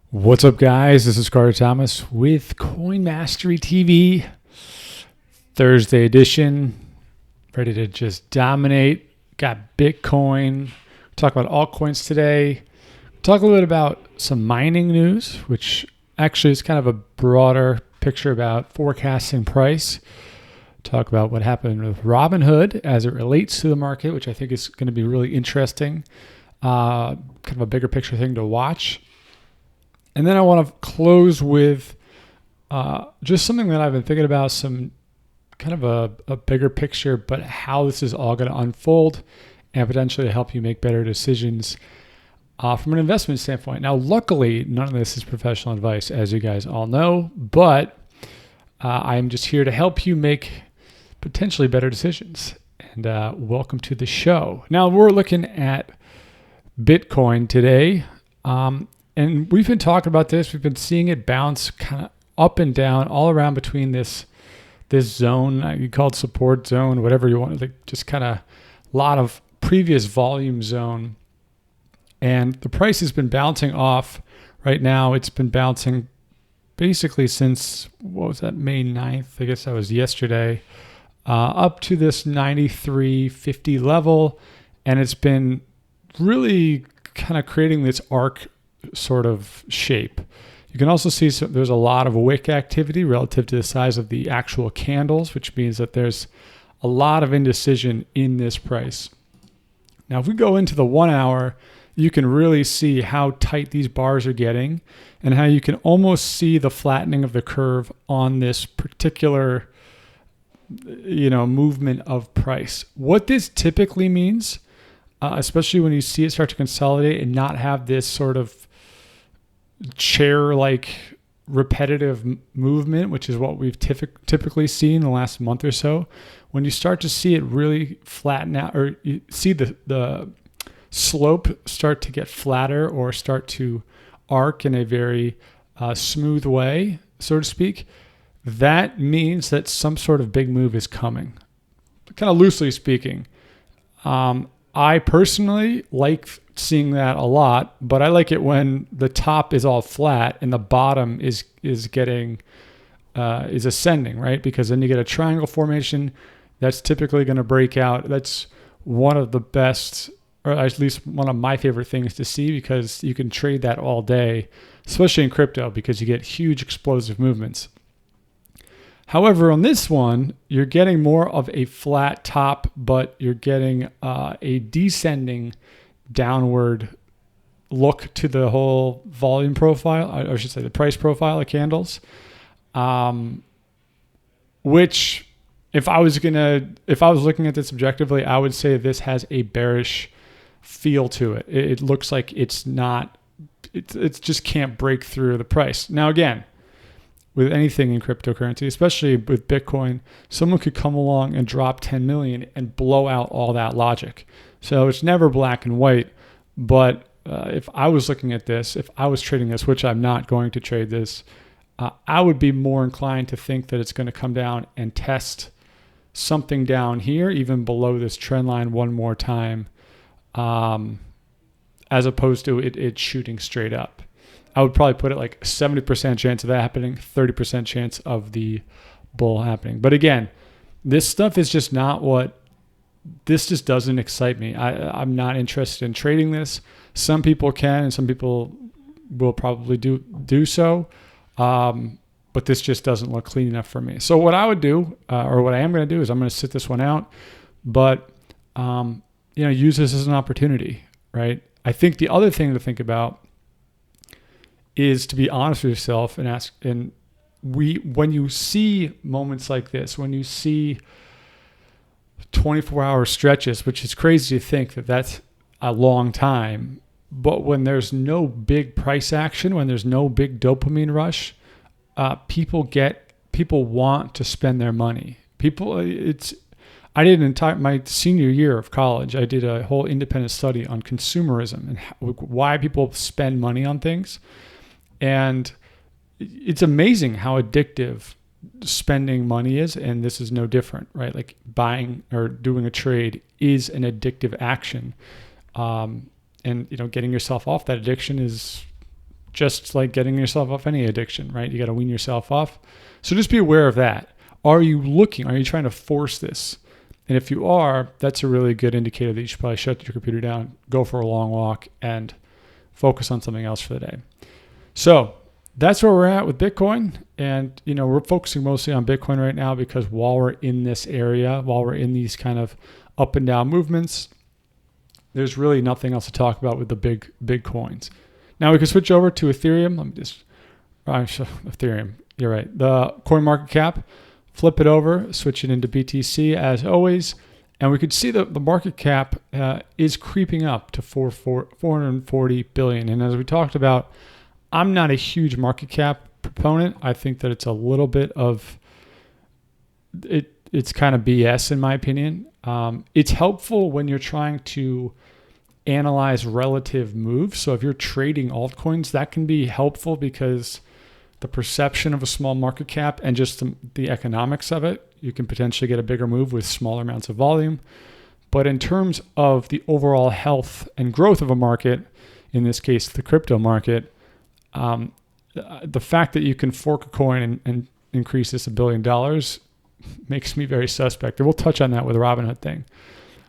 What's up, guys? This is Carter Thomas with Coin Mastery TV, Thursday edition. Ready to just dominate. Got Bitcoin. Talk about altcoins today. Talk a little bit about some mining news, which actually is kind of a broader picture about forecasting price. Talk about what happened with Robinhood as it relates to the market, which I think is going to be really interesting. Kind of a bigger picture thing to watch. And then I want to close with just something that I've been thinking about, some kind of a bigger picture, but how this is all going to unfold and potentially help you make better decisions from an investment standpoint. Now, luckily, none of this is professional advice, as you guys all know, but I'm just here to help you make potentially better decisions. And welcome to the show. Now, we're looking at Bitcoin today. And we've been talking about this. We've been seeing it bounce kind of up and down all around between this zone. You call it support zone, whatever you want. Like just kind of a lot of previous volume zone. And the price has been bouncing off right now. It's been bouncing basically since, what was that, May 9th? I guess that was yesterday, up to this 93.50 level. And it's been really kind of creating this arc sort of shape. You can also see there's a lot of wick activity relative to the size of the actual candles, which means that there's a lot of indecision in this price. Now, if we go into the 1 hour, you can really see how tight these bars are getting and how you can almost see the flattening of the curve on this particular, movement of price. What this typically means, especially when you see it start to consolidate and not have this sort of chair-like repetitive movement, which is what we've typically seen in the last month or so. When you start to see it really flatten out, or you see the slope start to get flatter or start to arc in a very smooth way, so to speak, that means that some sort of big move is coming. Kind of loosely speaking. I personally like seeing that a lot, but I like it when the top is all flat and the bottom is ascending, right? Because then you get a triangle formation that's typically going to break out. That's one of the best, or at least one of my favorite things to see, because you can trade that all day, especially in crypto, because you get huge explosive movements. However, on this one, you're getting more of a flat top, but you're getting a descending downward look to the whole volume profile, I should say the price profile of candles, which if I was looking at this objectively, I would say this has a bearish feel to it. It looks like it just can't break through the price. Now, again, with anything in cryptocurrency, especially with Bitcoin, someone could come along and drop 10 million and blow out all that logic. So it's never black and white. But if I was looking at this, if I was trading this, which I'm not going to trade this, I would be more inclined to think that it's going to come down and test something down here, even below this trend line one more time, as opposed to it shooting straight up. I would probably put it like 70% chance of that happening, 30% chance of the bull happening. But again, this stuff is just not this just doesn't excite me. I'm not interested in trading this. Some people can, and some people will probably do so. But this just doesn't look clean enough for me. So what I would do, or what I am going to do, is I'm going to sit this one out, but use this as an opportunity, right? I think the other thing to think about is to be honest with yourself and ask, when you see moments like this, when you see 24-hour stretches, which is crazy to think that that's a long time, but when there's no big price action, when there's no big dopamine rush, people want to spend their money. I did my senior year of college, I did a whole independent study on consumerism and why people spend money on things. And it's amazing how addictive spending money is, and this is no different, right? Like buying or doing a trade is an addictive action, and getting yourself off that addiction is just like getting yourself off any addiction, right? You got to wean yourself off. So just be aware of that. Are you trying to force this? And if you are, that's a really good indicator that you should probably shut your computer down, go for a long walk, and focus on something else for the day. So that's where we're at with Bitcoin. And, we're focusing mostly on Bitcoin right now because while we're in this area, while we're in these kind of up and down movements, there's really nothing else to talk about with the big coins. Now we can switch over to Ethereum. Ethereum, you're right. The coin market cap, flip it over, switch it into BTC as always. And we could see the market cap is creeping up to 440 billion. And as we talked about, I'm not a huge market cap proponent. I think that it's a little bit of it. It's kind of BS in my opinion. It's helpful when you're trying to analyze relative moves. So if you're trading altcoins, that can be helpful because the perception of a small market cap and just the economics of it, you can potentially get a bigger move with smaller amounts of volume. But in terms of the overall health and growth of a market, in this case, the crypto market, the fact that you can fork a coin and increase this $1 billion makes me very suspect. And we'll touch on that with the Robinhood thing.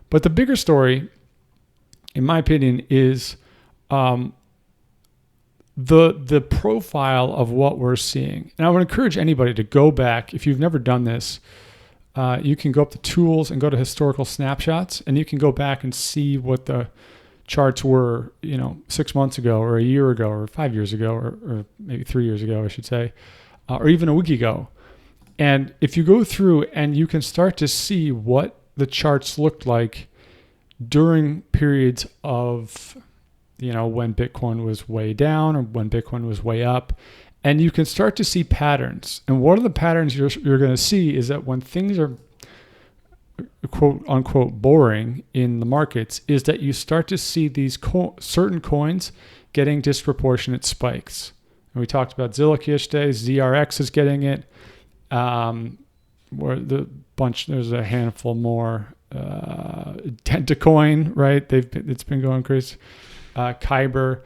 But the bigger story, in my opinion, is the profile of what we're seeing. And I would encourage anybody to go back. If you've never done this, you can go up to tools and go to historical snapshots, and you can go back and see what the charts were, 6 months ago or a year ago or 5 years ago or maybe 3 years ago, I should say, or even a week ago. And if you go through and you can start to see what the charts looked like during periods of, when Bitcoin was way down or when Bitcoin was way up, and you can start to see patterns. And one of the patterns you're going to see is that when things are quote unquote boring in the markets, is that you start to see these certain coins getting disproportionate spikes. And we talked about Zilliq yesterday. ZRX is getting it. Where there's a handful more. Tentacoin, right? It's been going crazy. Kyber,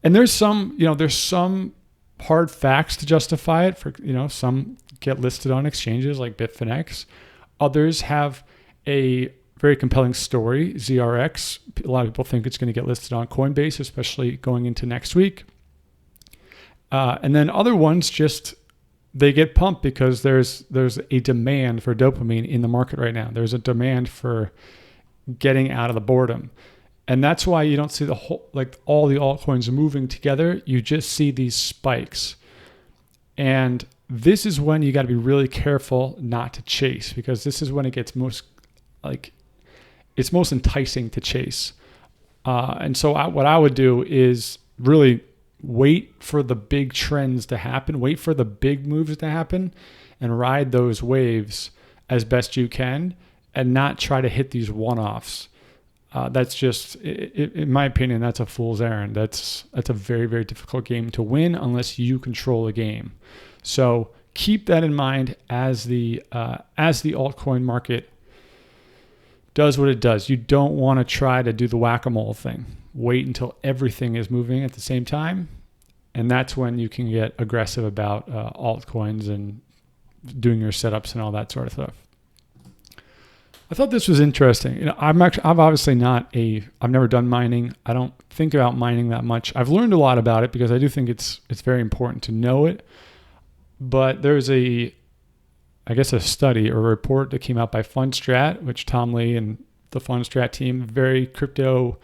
and there's some hard facts to justify it. For some get listed on exchanges like Bitfinex. Others have a very compelling story. ZRX, a lot of people think it's going to get listed on Coinbase, especially going into next week. And then other ones they get pumped because there's a demand for dopamine in the market right now. There's a demand for getting out of the boredom. And that's why you don't see all the altcoins moving together. You just see these spikes. And this is when you got to be really careful not to chase, because this is when it gets most enticing to chase. And so what I would do is really wait for the big trends to happen, wait for the big moves to happen, and ride those waves as best you can, and not try to hit these one-offs. That's just, in my opinion, that's a fool's errand. That's a very, very difficult game to win unless you control the game. So keep that in mind as the altcoin market does what it does. You don't want to try to do the whack-a-mole thing. Wait until everything is moving at the same time, and that's when you can get aggressive about altcoins and doing your setups and all that sort of stuff. I thought this was interesting. I've never done mining. I don't think about mining that much. I've learned a lot about it because I do think it's very important to know it. But there's a study or a report that came out by Fundstrat, which Tom Lee and the Fundstrat team, very crypto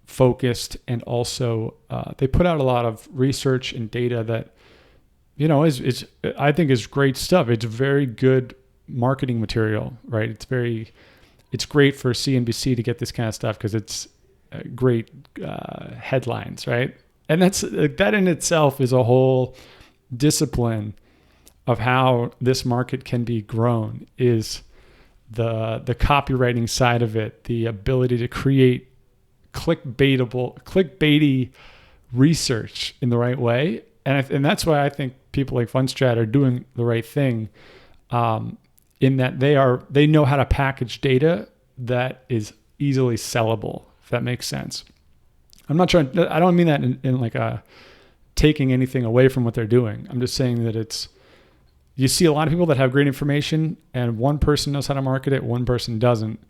focused, and also they put out a lot of research and data that I think is great stuff. It's very good marketing material, right? It's great for CNBC to get this kind of stuff because it's great headlines, right? And that in itself is a whole discipline of how this market can be grown, is the copywriting side of it, the ability to create clickbaity research in the right way. And that's why I think people like Fundstrat are doing the right thing, in that they know how to package data that is easily sellable, if that makes sense. I don't mean that in like a taking anything away from what they're doing. I'm just saying that you see a lot of people that have great information, and one person knows how to market it, one person doesn't.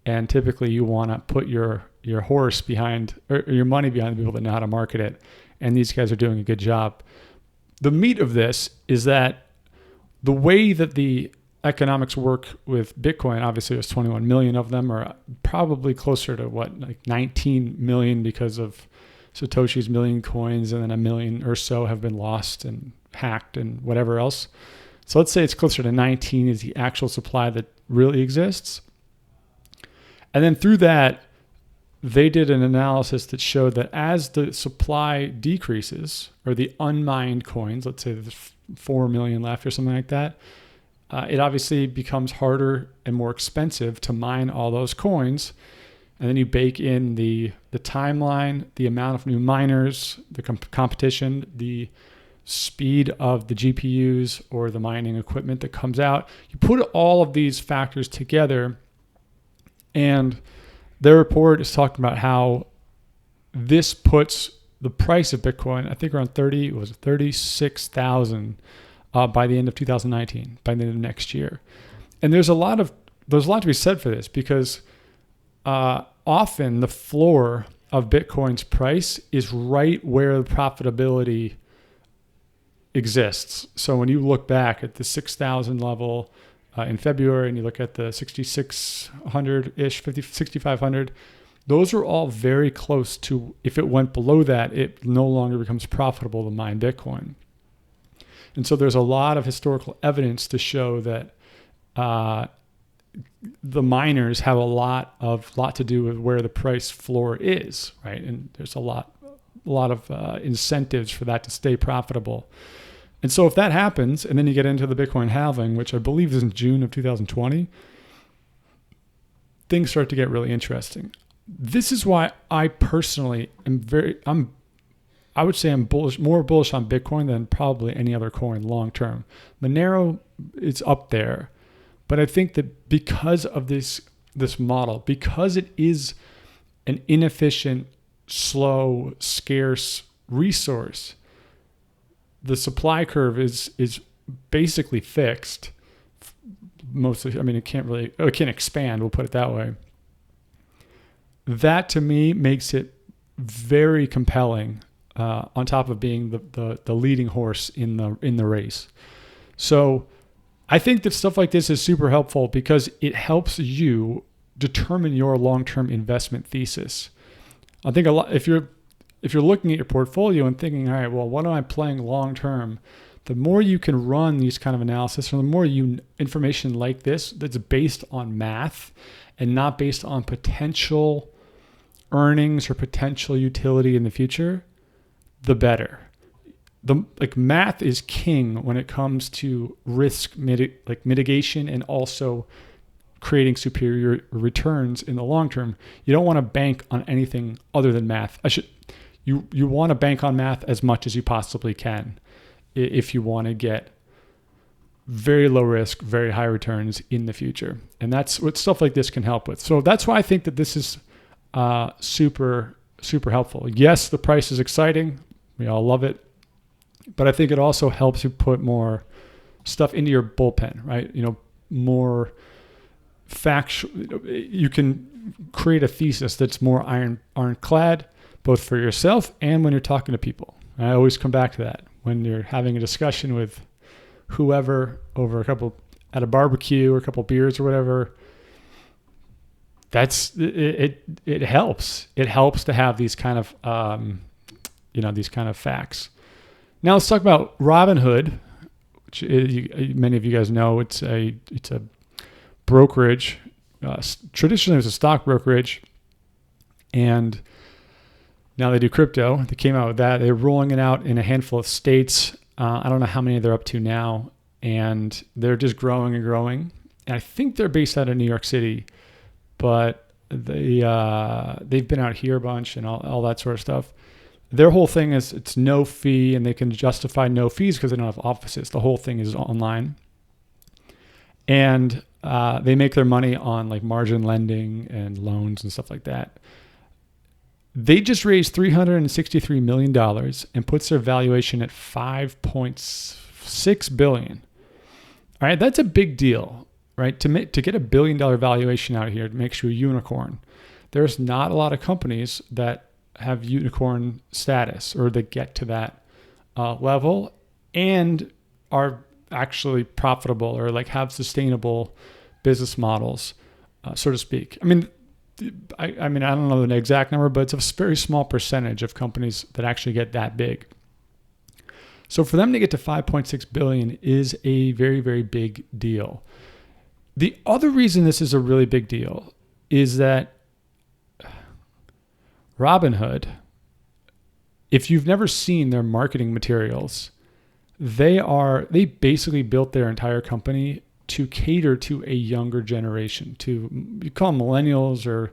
And typically you want to put your horse behind, or your money behind the people that know how to market it. And these guys are doing a good job. The meat of this is that the way that the economics work with Bitcoin, obviously there's 21 million of them, or probably closer to 19 million because of Satoshi's million coins, and then 1 million or so have been lost and hacked and whatever else. So let's say it's closer to 19 is the actual supply that really exists. And then through that, they did an analysis that showed that as the supply decreases, or the unmined coins, let's say there's 4 million left or something like that, it obviously becomes harder and more expensive to mine all those coins. And then you bake in the timeline, the amount of new miners, the competition, the speed of the GPUs or the mining equipment that comes out. You put all of these factors together, and their report is talking about how this puts the price of Bitcoin, I think around 36,000 by the end of 2019, by the end of next year. And there's a lot to be said for this, because often the floor of Bitcoin's price is right where the profitability exists. So when you look back at the 6,000 level in February, and you look at the 6,600-ish, 6,500, those are all very close to, if it went below that, it no longer becomes profitable to mine Bitcoin. And so there's a lot of historical evidence to show that the miners have a lot to do with where the price floor is, right? And there's a lot of incentives for that to stay profitable. And so if that happens, and then you get into the Bitcoin halving, which I believe is in June of 2020, things start to get really interesting. This is why I personally I would say I'm more bullish on Bitcoin than probably any other coin long term. Monero is up there, but I think that because of this model, because it is an inefficient, slow, scarce resource, the supply curve is basically fixed. Mostly, I mean, it can't expand, we'll put it that way. That to me makes it very compelling, on top of being the leading horse in the race. So I think that stuff like this is super helpful because it helps you determine your long-term investment thesis. I think a lot, if you're looking at your portfolio and thinking, all right, well, what am I playing long-term? The more you can run these kind of analysis, or the more information like this that's based on math and not based on potential earnings or potential utility in the future, the better. Math is king when it comes to risk mitigation and also creating superior returns in the long term. You don't want to bank on anything other than math. You want to bank on math as much as you possibly can if you want to get very low risk, very high returns in the future. And that's what stuff like this can help with. So that's why I think that this is super, super helpful. Yes, the price is exciting. We all love it. But I think it also helps you put more stuff into your bullpen, right? More factual. You can create a thesis that's more ironclad, both for yourself and when you're talking to people. And I always come back to that. When you're having a discussion with whoever over at a barbecue or a couple beers or whatever, that's it. It helps. It helps to have these kind of these kind of facts. Now let's talk about Robinhood, which many of you guys know. It's a brokerage. Traditionally, it was a stock brokerage, and now they do crypto. They came out with that. They're rolling it out in a handful of states. I don't know how many they're up to now, and they're just growing and growing. And I think they're based out of New York City, but they've been out here a bunch and all that sort of stuff. Their whole thing is it's no fee, and they can justify no fees because they don't have offices. The whole thing is online. And they make their money on like margin lending and loans and stuff like that. They just raised $363 million and puts their valuation at $5.6 billion. All right, that's a big deal, right? To get $1 billion valuation out here, it makes you a unicorn. There's not a lot of companies that have unicorn status or that get to that level and are actually profitable or like have sustainable business models, so to speak. I mean, I don't know the exact number, but it's a very small percentage of companies that actually get that big. So for them to get to 5.6 billion is a very, very big deal. The other reason this is a really big deal is that Robinhood, if you've never seen their marketing materials, they basically built their entire company to cater to a younger generation, you call them millennials or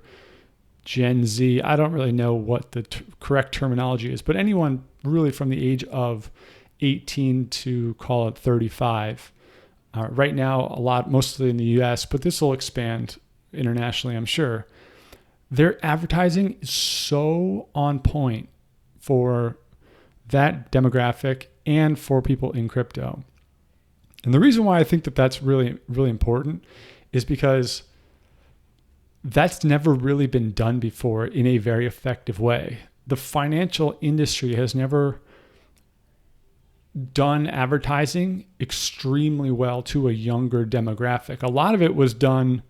Gen Z. I don't really know what the correct terminology is, but anyone really from the age of 18 to call it 35. Right now, mostly in the US, but this will expand internationally, I'm sure. Their advertising is so on point for that demographic and for people in crypto. And the reason why I think that that's really, really important is because that's never really been done before in a very effective way. The financial industry has never done advertising extremely well to a younger demographic. A lot of it was done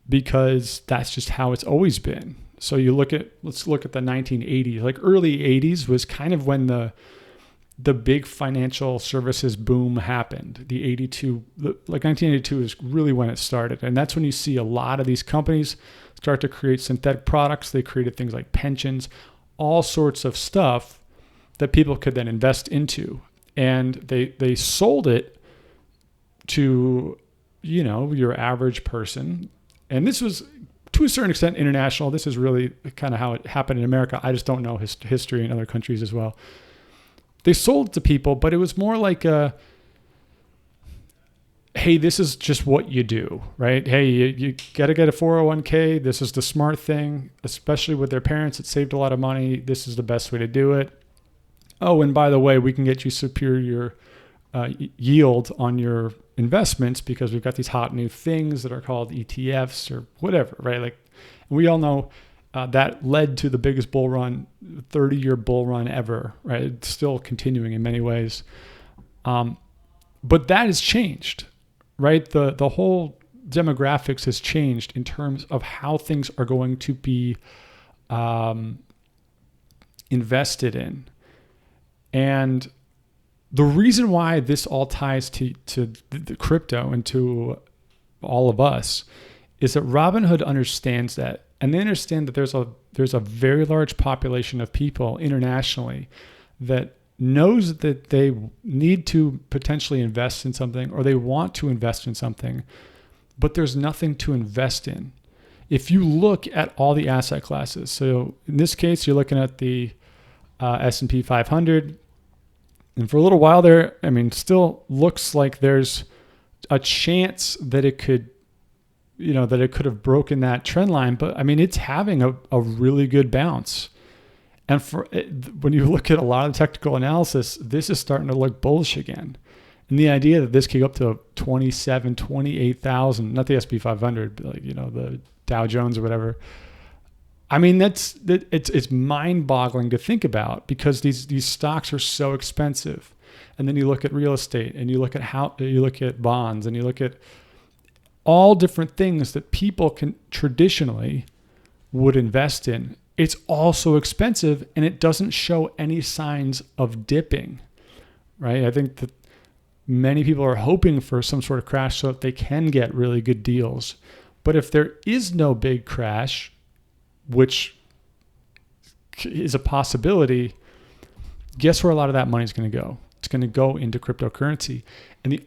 because that's just how it's always been. So let's look at the 1980s, like early 80s was kind of when the big financial services boom happened. Like 1982 is really when it started. And that's when you see a lot of these companies start to create synthetic products. They created things like pensions, all sorts of stuff that people could then invest into. And they sold it to, your average person. And this was, to a certain extent, international. This is really kind of how it happened in America. I just don't know history in other countries as well. They sold to people, but it was more like hey, this is just what you do, right? Hey, you got to get a 401k. This is the smart thing, especially with their parents that saved a lot of money. This is the best way to do it. Oh, and by the way, we can get you superior yield on your investments because we've got these hot new things that are called ETFs or whatever, right? Like we all know that led to the biggest bull run, 30-year bull run ever, right? It's still continuing in many ways. But that has changed, right? The whole demographics has changed in terms of how things are going to be invested in. And the reason why this all ties to the crypto and to all of us is that Robinhood understands that. And they understand that there's a very large population of people internationally that knows that they need to potentially invest in something or they want to invest in something, but there's nothing to invest in. If you look at all the asset classes, so in this case, you're looking at the S&P 500, and for a little while there, still looks like there's a chance that it could have broken that trend line, but it's having a really good bounce. And when you look at a lot of technical analysis, this is starting to look bullish again. And the idea that this could go up to 28,000, not the S&P 500, but the Dow Jones or whatever. It's mind-boggling to think about because these stocks are so expensive. And then you look at real estate and you look at bonds and you look at all different things that people can traditionally would invest in. It's also expensive and it doesn't show any signs of dipping, right? I think that many people are hoping for some sort of crash so that they can get really good deals. But if there is no big crash, which is a possibility, guess where a lot of that money is going to go? It's going to go into cryptocurrency. And the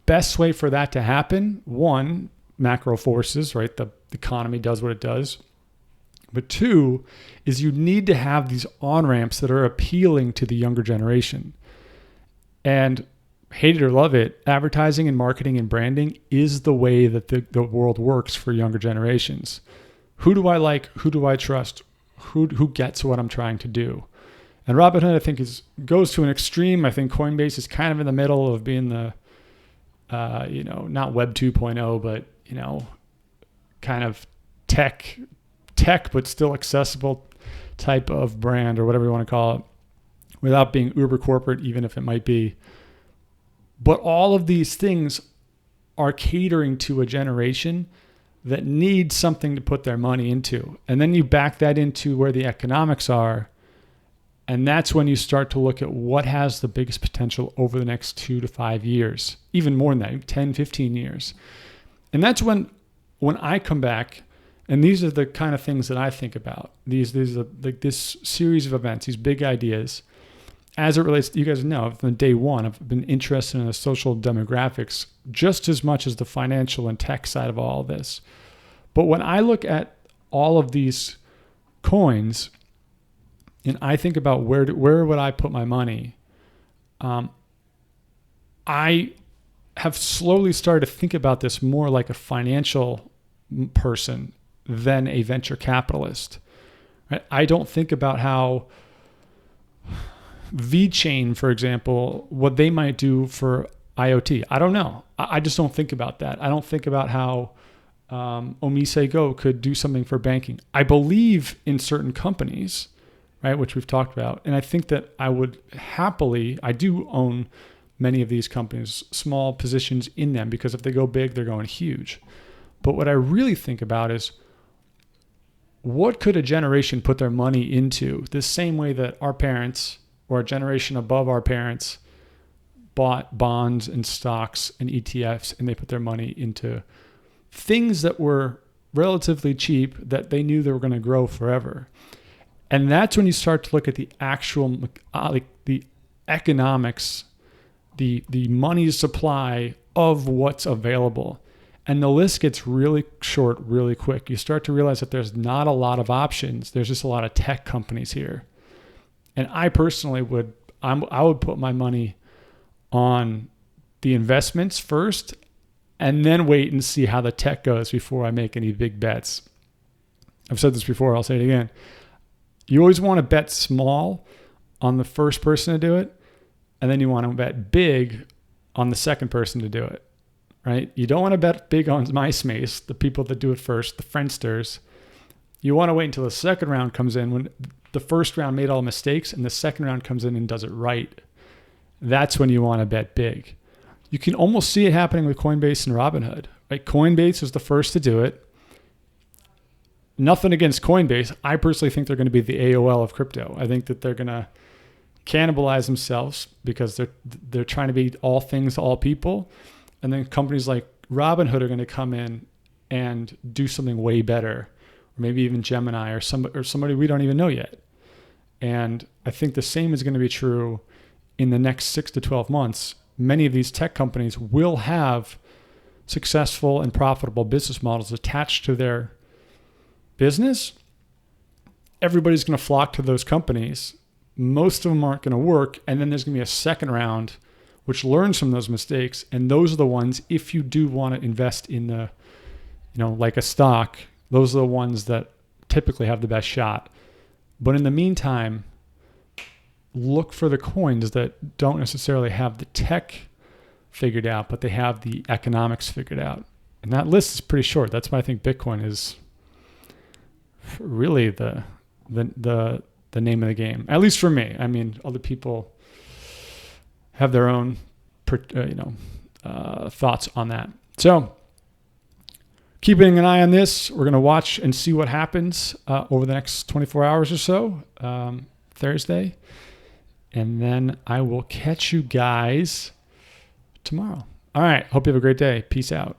best way for that to happen, one, macro forces, right? The economy does what it does. But two, is you need to have these on-ramps that are appealing to the younger generation. And hate it or love it, advertising and marketing and branding is the way that the world works for younger generations. Who do I like? Who do I trust? who gets what I'm trying to do. And Robinhood, I think, goes to an extreme. I think Coinbase is kind of in the middle of being the, not Web 2.0, but, kind of tech, but still accessible type of brand, or whatever you want to call it, without being uber corporate, even if it might be. But all of these things are catering to a generation that needs something to put their money into. And then you back that into where the economics are. And that's when you start to look at what has the biggest potential over the next 2 to 5 years, even more than that, 10, 15 years. And that's when I come back, and these are the kind of things that I think about. These are like this series of events, these big ideas. As it relates to, you guys know, from day one, I've been interested in the social demographics just as much as the financial and tech side of all of this. But when I look at all of these coins, and I think about where would I put my money, I have slowly started to think about this more like a financial person than a venture capitalist. Right? I don't think about how VeChain, for example, what they might do for IoT. I don't know. I just don't think about that. I don't think about how Omise Go could do something for banking. I believe in certain companies, right, which we've talked about. And I think that I do own many of these companies, small positions in them, because if they go big, they're going huge. But what I really think about is, what could a generation put their money into the same way that our parents or a generation above our parents bought bonds and stocks and ETFs, and they put their money into things that were relatively cheap that they knew they were going to grow forever. And that's when you start to look at the actual, the economics, the money supply of what's available. And the list gets really short really quick. You start to realize that there's not a lot of options. There's just a lot of tech companies here. And I personally would put my money on the investments first, and then wait and see how the tech goes before I make any big bets. I've said this before, I'll say it again. You always want to bet small on the first person to do it, and then you want to bet big on the second person to do it, right? You don't want to bet big on MySpace, the people that do it first, the Friendsters. You want to wait until the second round comes in, when the first round made all mistakes and the second round comes in and does it right. That's when you want to bet big. You can almost see it happening with Coinbase and Robinhood. Right? Coinbase was the first to do it. Nothing against Coinbase. I personally think they're going to be the AOL of crypto. I think that they're going to cannibalize themselves because they're trying to be all things to all people. And then companies like Robinhood are going to come in and do something way better. Or maybe even Gemini or somebody we don't even know yet. And I think the same is going to be true in the next 6 to 12 months. Many of these tech companies will have successful and profitable business models attached to their business. Everybody's going to flock to those companies. Most of them aren't going to work. And then there's going to be a second round, which learns from those mistakes. And those are the ones, if you do want to invest in the, like a stock, those are the ones that typically have the best shot. But in the meantime, look for the coins that don't necessarily have the tech figured out, but they have the economics figured out. And that list is pretty short. That's why I think Bitcoin is really the name of the game, at least for me. I mean, other people have their own thoughts on that. So keeping an eye on this. We're going to watch and see what happens over the next 24 hours or so, Thursday. And then I will catch you guys tomorrow. All right. Hope you have a great day. Peace out.